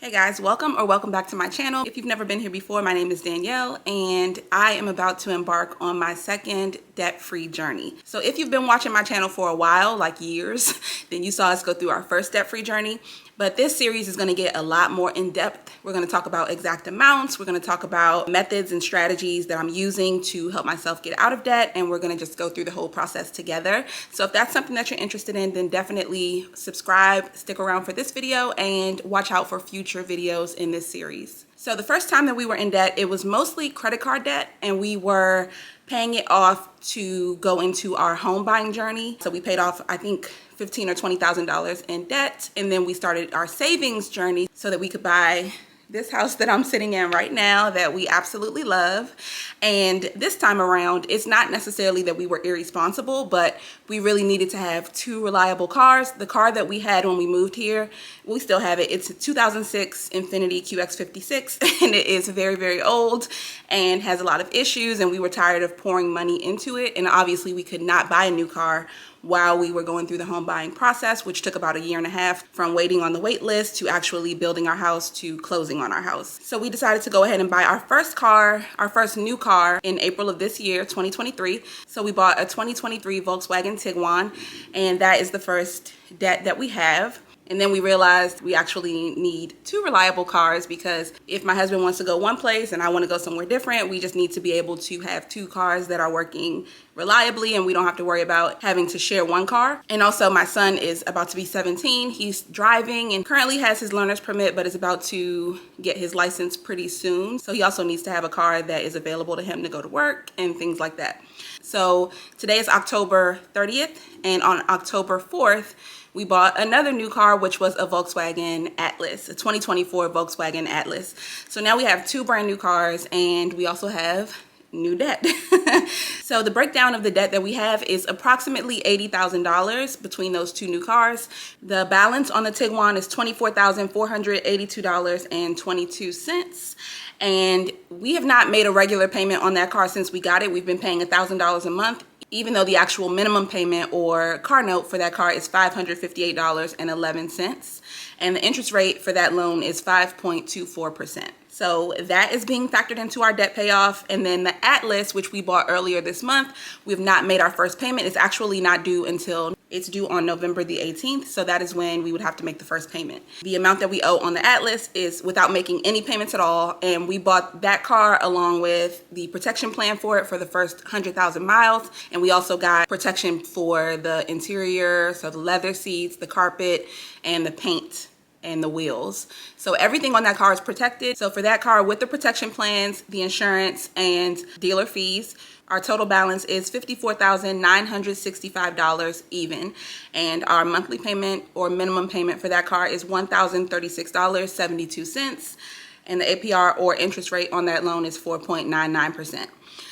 Hey guys, welcome back to my channel. If you've never been here before, my name is Danielle and I am about to embark on my second debt-free journey. So if you've been watching my channel for a while, like years, then you saw us go through our first debt-free journey. But this series is going to get a lot more in depth. We're going to talk about exact amounts. We're going to talk about methods and strategies that I'm using to help myself get out of debt. And we're going to just go through the whole process together. So if that's something that you're interested in, then definitely subscribe, stick around for this video, and watch out for future videos in this series. So the first time that we were in debt, it was mostly credit card debt, and we were paying it off to go into our home buying journey. So we paid off, I think, $15,000 or $20,000 in debt, and then we started our savings journey so that we could buy this house that I'm sitting in right now that we absolutely love. And this time around, it's not necessarily that we were irresponsible, but we really needed to have two reliable cars. The car that we had when we moved here, we still have it. It's a 2006 Infiniti QX56, and it is very, very old and has a lot of issues, and we were tired of pouring money into it. And obviously we could not buy a new car while we were going through the home buying process, which took about 1.5 years from waiting on the wait list to actually building our house to closing on our house. So we decided to go ahead and buy our first car, our first new car, in April of this year, 2023. So we bought a 2023 Volkswagen Tiguan, and that is the first debt that we have. And then we realized we actually need two reliable cars, because if my husband wants to go one place and I want to go somewhere different, we just need to be able to have two cars that are working reliably, and we don't have to worry about having to share one car. And also, my son is about to be 17. He's driving and currently has his learner's permit, but is about to get his license pretty soon. So he also needs to have a car that is available to him to go to work and things like that. So today is October 30th, and on October 4th, we bought another new car, which was a Volkswagen Atlas, a 2024 Volkswagen Atlas. So now we have two brand new cars, and we also have new debt. So the breakdown of the debt that we have is approximately $80,000 between those two new cars. The balance on the Tiguan is $24,482.22. And we have not made a regular payment on that car since we got it. We've been paying $1,000 a month, even though the actual minimum payment or car note for that car is $558.11. And the interest rate for that loan is 5.24%. So that is being factored into our debt payoff. And then the Atlas, which we bought earlier this month, we've not made our first payment. It's actually not due until it's due on November the 18th. So that is when we would have to make the first payment. The amount that we owe on the Atlas is without making any payments at all. And we bought that car along with the protection plan for it for the first 100,000 miles. And we also got protection for the interior, so the leather seats, the carpet, and the paint and the wheels. So everything on that car is protected. So for that car, with the protection plans, the insurance, and dealer fees, our total balance is $54,965 even. And our monthly payment or minimum payment for that car is $1,036.72. And the APR or interest rate on that loan is 4.99%.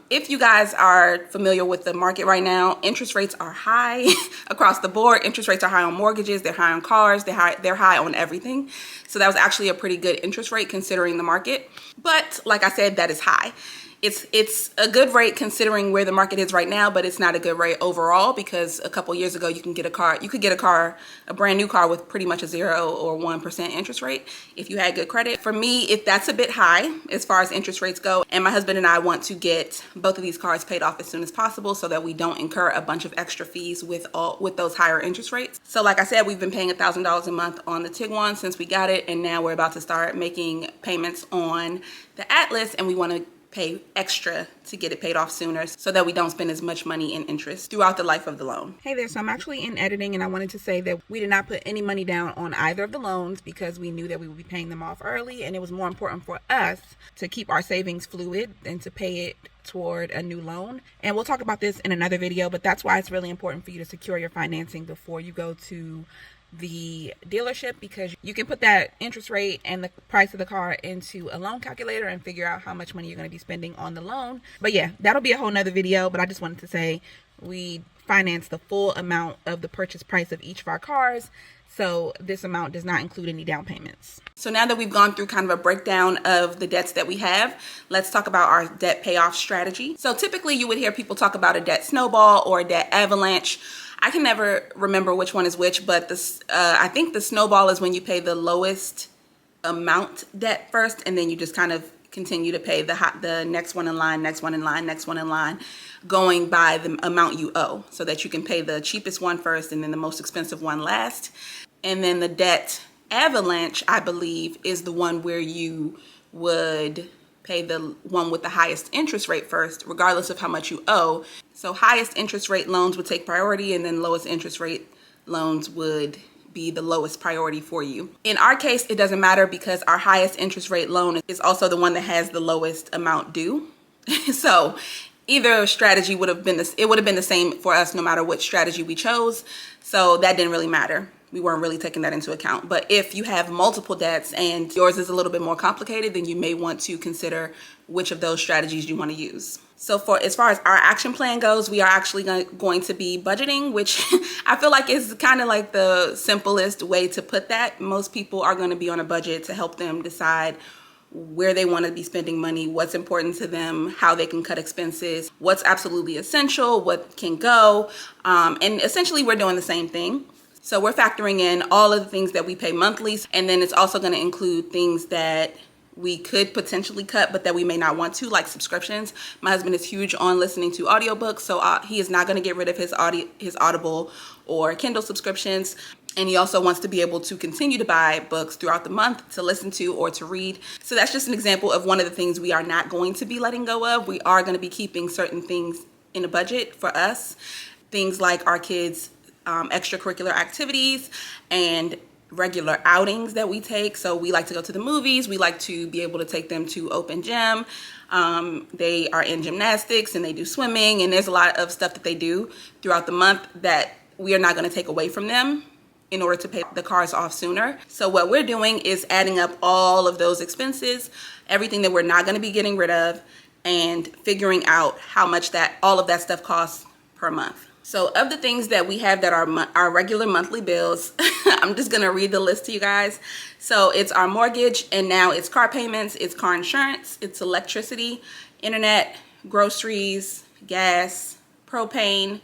If you guys are familiar with the market right now, interest rates are high across the board. Interest rates are high on mortgages, they're high on cars, they're high on everything. So that was actually a pretty good interest rate considering the market. But like I said, that is high. It's a good rate considering where the market is right now, but it's not a good rate overall, because a couple years ago you could get a brand new car with pretty much a 0 or 1% interest rate if you had good credit. For me, if that's a bit high as far as interest rates go, and my husband and I want to get both of these cars paid off as soon as possible so that we don't incur a bunch of extra fees with those higher interest rates. So like I said, we've been paying $1,000 a month on the Tiguan since we got it, and now we're about to start making payments on the Atlas, and we want to pay extra to get it paid off sooner so that we don't spend as much money in interest throughout the life of the loan. Hey there, so I'm actually in editing, and I wanted to say that we did not put any money down on either of the loans because we knew that we would be paying them off early, and it was more important for us to keep our savings fluid than to pay it toward a new loan. And we'll talk about this in another video, but that's why it's really important for you to secure your financing before you go to the dealership, because you can put that interest rate and the price of the car into a loan calculator and figure out how much money you're going to be spending on the loan. But yeah, that'll be a whole nother video, but I just wanted to say we financed the full amount of the purchase price of each of our cars. So this amount does not include any down payments. So now that we've gone through kind of a breakdown of the debts that we have, let's talk about our debt payoff strategy. So typically you would hear people talk about a debt snowball or a debt avalanche. I can never remember which one is which, but I think the snowball is when you pay the lowest amount debt first, and then you just kind of continue to pay the next one in line, next one in line, next one in line, going by the amount you owe, so that you can pay the cheapest one first and then the most expensive one last. And then the debt avalanche, I believe, is the one where you would pay the one with the highest interest rate first, regardless of how much you owe. So highest interest rate loans would take priority, and then lowest interest rate loans would be the lowest priority for you. In our case, it doesn't matter because our highest interest rate loan is also the one that has the lowest amount due. So either strategy would have been the same for us no matter what strategy we chose. So that didn't really matter. We weren't really taking that into account. But if you have multiple debts and yours is a little bit more complicated, then you may want to consider which of those strategies you want to use. So as far as our action plan goes, we are actually going to be budgeting, which I feel like is kind of like the simplest way to put that. Most people are going to be on a budget to help them decide where they want to be spending money, what's important to them, how they can cut expenses, what's absolutely essential, what can go. And essentially we're doing the same thing. So we're factoring in all of the things that we pay monthly, and then it's also going to include things that we could potentially cut, but that we may not want to, like subscriptions. My husband is huge on listening to audiobooks, so he is not going to get rid of his Audible or Kindle subscriptions. And he also wants to be able to continue to buy books throughout the month to listen to or to read. So that's just an example of one of the things we are not going to be letting go of. We are going to be keeping certain things in a budget for us. Things like our kids' extracurricular activities and regular outings that we take. So we like to go to the movies. We like to be able to take them to open gym. They are in gymnastics and they do swimming, and there's a lot of stuff that they do throughout the month that we are not going to take away from them in order to pay the cars off sooner. So what we're doing is adding up all of those expenses, everything that we're not going to be getting rid of, and figuring out how much all of that stuff costs per month. So of the things that we have that are our regular monthly bills, I'm just going to read the list to you guys. So it's our mortgage, and now it's car payments, it's car insurance, it's electricity, internet, groceries, gas, propane,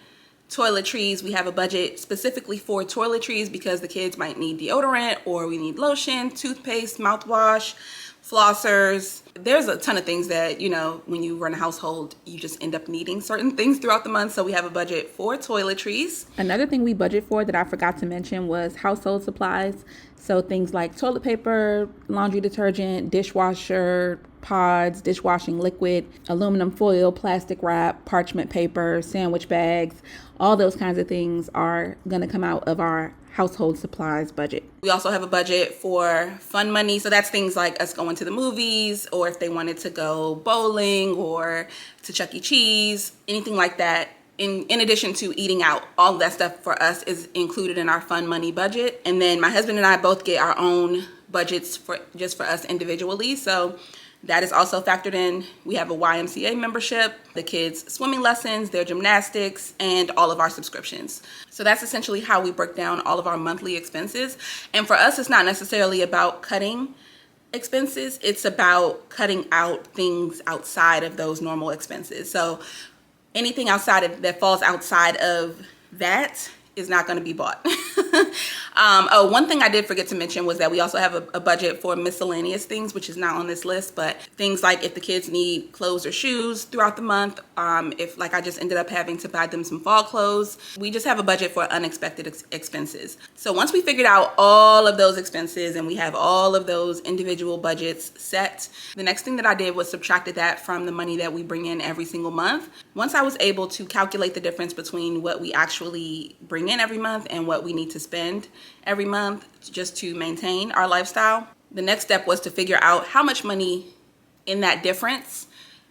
toiletries. We have a budget specifically for toiletries because the kids might need deodorant, or we need lotion, toothpaste, mouthwash, flossers. There's a ton of things that, when you run a household, you just end up needing certain things throughout the month. So we have a budget for toiletries. Another thing we budget for that I forgot to mention was household supplies. So things like toilet paper, laundry detergent, dishwasher pods, dishwashing liquid, aluminum foil, plastic wrap, parchment paper, sandwich bags. All those kinds of things are going to come out of our household supplies budget. We also have a budget for fun money. So that's things like us going to the movies, or if they wanted to go bowling or to Chuck E. Cheese, anything like that. In addition to eating out, all of that stuff for us is included in our fun money budget. And then my husband and I both get our own budgets for us individually. So that is also factored in. We have a YMCA membership, the kids' swimming lessons, their gymnastics, and all of our subscriptions. So that's essentially how we break down all of our monthly expenses. And for us, it's not necessarily about cutting expenses. It's about cutting out things outside of those normal expenses. So anything that falls outside of that is not going to be bought. One thing I did forget to mention was that we also have a budget for miscellaneous things, which is not on this list, but things like if the kids need clothes or shoes throughout the month, if like I just ended up having to buy them some fall clothes, we just have a budget for unexpected expenses. So once we figured out all of those expenses and we have all of those individual budgets set, the next thing that I did was subtracted that from the money that we bring in every single month. Once I was able to calculate the difference between what we actually bring in every month and what we need to spend every month just to maintain our lifestyle, the next step was to figure out how much money in that difference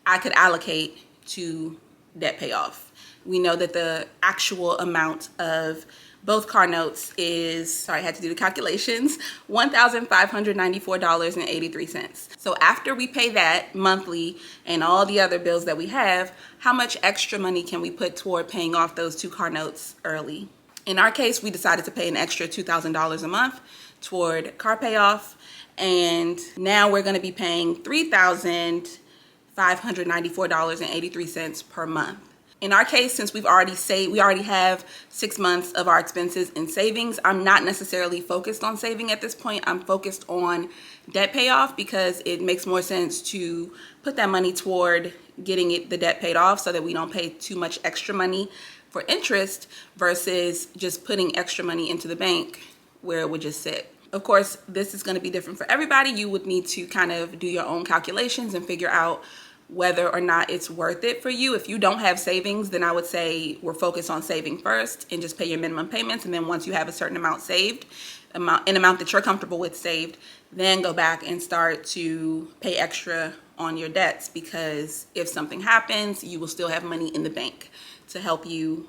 I could allocate to debt payoff. We know that the actual amount of both car notes is, I had to do the calculations, $1,594.83. So after we pay that monthly and all the other bills that we have, how much extra money can we put toward paying off those 2 car notes early? In our case, we decided to pay an extra $2,000 a month toward car payoff, and now we're going to be paying $3,594.83 per month. in our case, since we already have 6 months of our expenses in savings, I'm not necessarily focused on saving at this point. I'm focused on debt payoff because it makes more sense to put that money toward getting the debt paid off so that we don't pay too much extra money for interest versus just putting extra money into the bank where it would just sit. Of course, this is going to be different for everybody. You would need to kind of do your own calculations and figure out whether or not it's worth it for you. If you don't have savings, then I would say we're focused on saving first and just pay your minimum payments. And then once you have a certain amount saved, an amount that you're comfortable with saved, then go back and start to pay extra on your debts, because if something happens, you will still have money in the bank to help you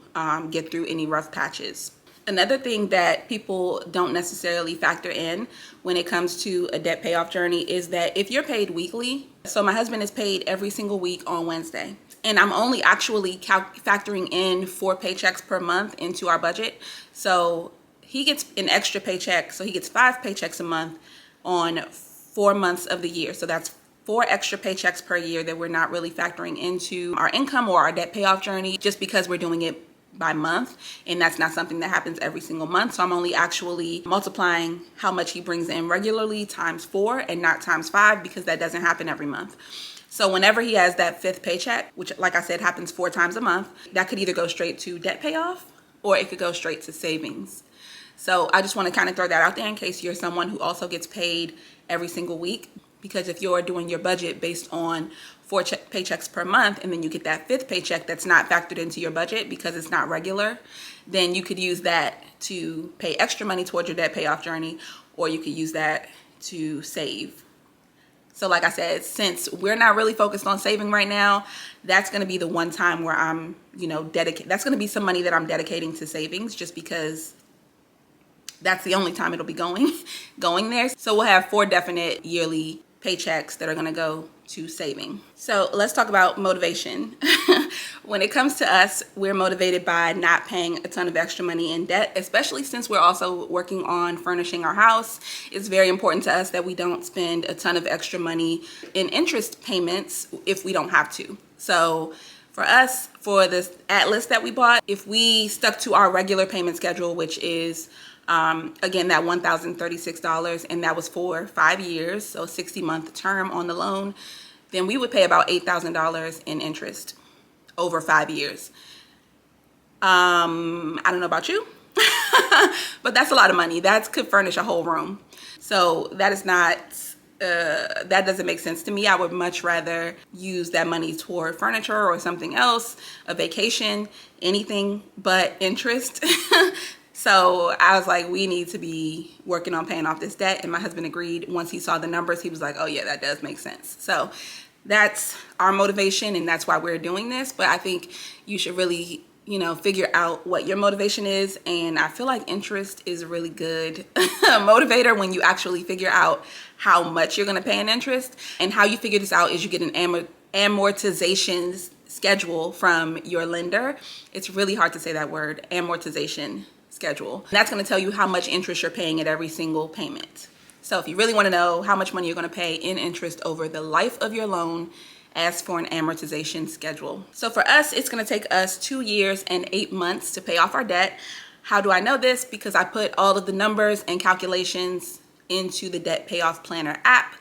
get through any rough patches. Another thing that people don't necessarily factor in when it comes to a debt payoff journey is that if you're paid weekly, so my husband is paid every single week on Wednesday, and I'm only actually factoring in 4 paychecks per month into our budget. So he gets an extra paycheck, so he gets 5 paychecks a month on 4 months of the year. So that's 4 extra paychecks per year that we're not really factoring into our income or our debt payoff journey, just because we're doing it by month, and that's not something that happens every single month. So I'm only actually multiplying how much he brings in regularly times 4 and not times 5, because that doesn't happen every month. So whenever he has that 5th paycheck, which like I said happens 4 times a month, that could either go straight to debt payoff or it could go straight to savings. So I just want to kind of throw that out there in case you're someone who also gets paid every single week, because if you're doing your budget based on 4 paychecks per month, and then you get that 5th paycheck that's not factored into your budget because it's not regular, then you could use that to pay extra money towards your debt payoff journey, or you could use that to save. So like I said, since we're not really focused on saving right now, that's going to be the one time where I'm, that's going to be some money that I'm dedicating to savings, just because that's the only time it'll be going there. So we'll have 4 definite yearly paychecks that are going to go to saving. So let's talk about motivation. When it comes to us, we're motivated by not paying a ton of extra money in debt, especially since we're also working on furnishing our house. It's very important to us that we don't spend a ton of extra money in interest payments if we don't have to. So for us, for this Atlas that we bought, if we stuck to our regular payment schedule, which is again, that $1,036, and that was for 5 years, so 60-month term on the loan, then we would pay about $8,000 in interest over 5 years. I don't know about you, but that's a lot of money. That could furnish a whole room. So that is not, that doesn't make sense to me. I would much rather use that money toward furniture or something else, a vacation, anything but interest. So I was like, we need to be working on paying off this debt. And my husband agreed. Once he saw the numbers, he was like, oh yeah, that does make sense. So that's our motivation, and that's why we're doing this. But I think you should really, figure out what your motivation is. And I feel like interest is a really good motivator when you actually figure out how much you're going to pay in interest. And how you figure this out is you get an amortization schedule from your lender. It's really hard to say that word, amortization schedule. That's going to tell you how much interest you're paying at every single payment. So if you really want to know how much money you're going to pay in interest over the life of your loan, ask for an amortization schedule. So for us, it's going to take us 2 years and 8 months to pay off our debt. How do I know this? Because I put all of the numbers and calculations into the Debt Payoff Planner app.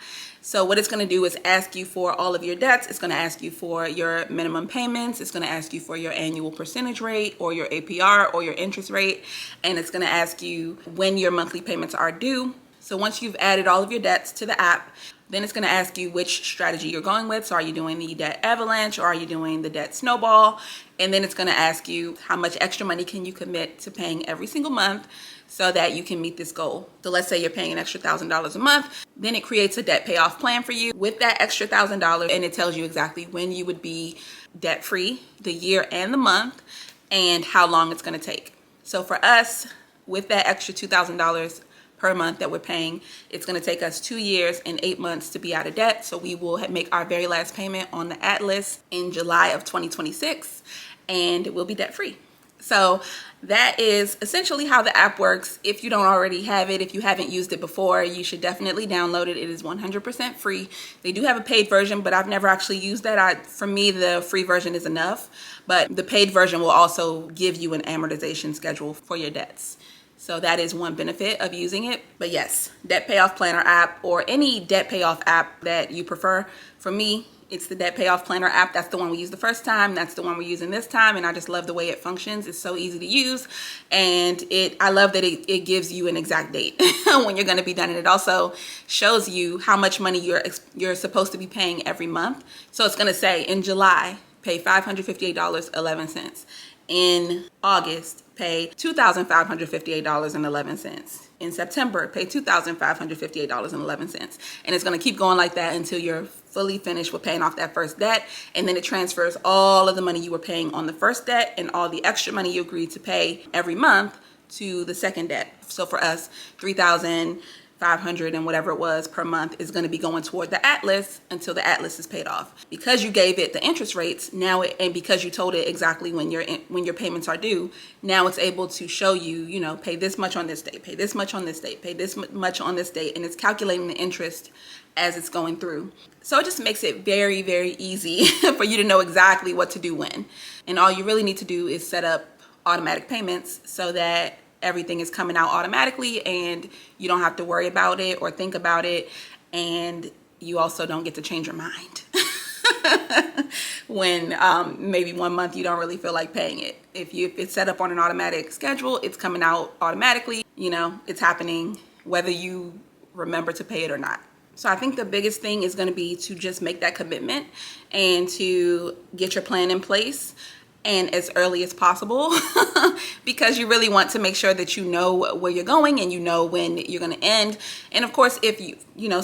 So what it's going to do is ask you for all of your debts. It's going to ask you for your minimum payments. It's going to ask you for your annual percentage rate or your APR or your interest rate. And it's going to ask you when your monthly payments are due. So once you've added all of your debts to the app, then it's going to ask you which strategy you're going with. So are you doing the debt avalanche or are you doing the debt snowball? And then it's going to ask you how much extra money can you commit to paying every single month so that you can meet this goal. So let's say you're paying an extra $1,000 a month, then it creates a debt payoff plan for you with that extra $1,000, and it tells you exactly when you would be debt free, the year and the month, and how long it's going to take. So for us, with that extra $2,000 per month that we're paying, it's going to take us 2 years and 8 months to be out of debt. So we will make our very last payment on the Atlas in July of 2026, and we'll be debt free. So that is essentially how the app works. If you don't already have it, if you haven't used it before, you should definitely download it. It is 100% free. They do have a paid version, but I've never actually used that. For me, the free version is enough, but the paid version will also give you an amortization schedule for your debts. So that is one benefit of using it. But yes, debt payoff planner app, or any debt payoff app that you prefer. For me, it's the debt payoff planner app. That's the one we used the first time. That's the one we're using this time. And I just love the way it functions. It's so easy to use. And I love that it gives you an exact date when you're going to be done. And it also shows you how much money you're supposed to be paying every month. So it's going to say in July, pay $558.11. In August, pay $2,558.11. In September, pay $2,558.11. And it's going to keep going like that until you're fully finished with paying off that first debt. And then it transfers all of the money you were paying on the first debt and all the extra money you agreed to pay every month to the second debt. So for us, $3,500 and whatever it was per month is going to be going toward the Atlas until the Atlas is paid off. Because you gave it the interest rates now, and because you told it exactly when your payments are due, now it's able to show you, pay this much on this date, pay this much on this date, pay this much on this date, and it's calculating the interest as it's going through. So it just makes it very, very easy for you to know exactly what to do when. And all you really need to do is set up automatic payments so that everything is coming out automatically and you don't have to worry about it or think about it, and you also don't get to change your mind when maybe one month you don't really feel like paying it. If it's set up on an automatic schedule, it's coming out automatically. It's happening whether you remember to pay it or not. So I think the biggest thing is going to be to just make that commitment and to get your plan in place, and as early as possible because you really want to make sure that you know where you're going and you know when you're going to end. And of course, if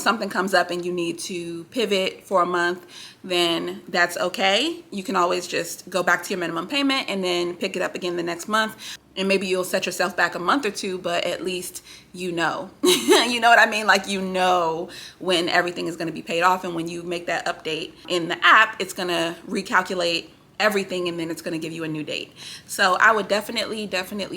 something comes up and you need to pivot for a month, then that's okay. You can always just go back to your minimum payment and then pick it up again the next month. And maybe you'll set yourself back a month or two, but at least you know. You know what I mean? Like, when everything is going to be paid off, and when you make that update in the app, it's going to recalculate everything, and then it's going to give you a new date. So I would definitely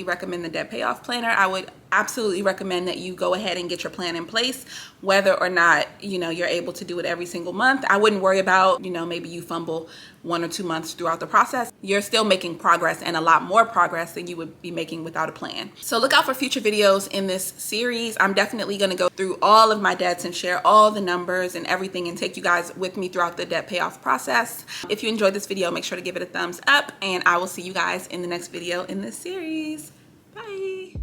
recommend the debt payoff planner. I would absolutely recommend that you go ahead and get your plan in place, whether or not you're able to do it every single month. I wouldn't worry about maybe you fumble 1 or 2 months throughout the process. You're still making progress, and a lot more progress than you would be making without a plan. So look out for future videos in this series. I'm definitely going to go through all of my debts and share all the numbers and everything and take you guys with me throughout the debt payoff process. If you enjoyed this video, make sure to give it a thumbs up, and I will see you guys in the next video in this series. Bye.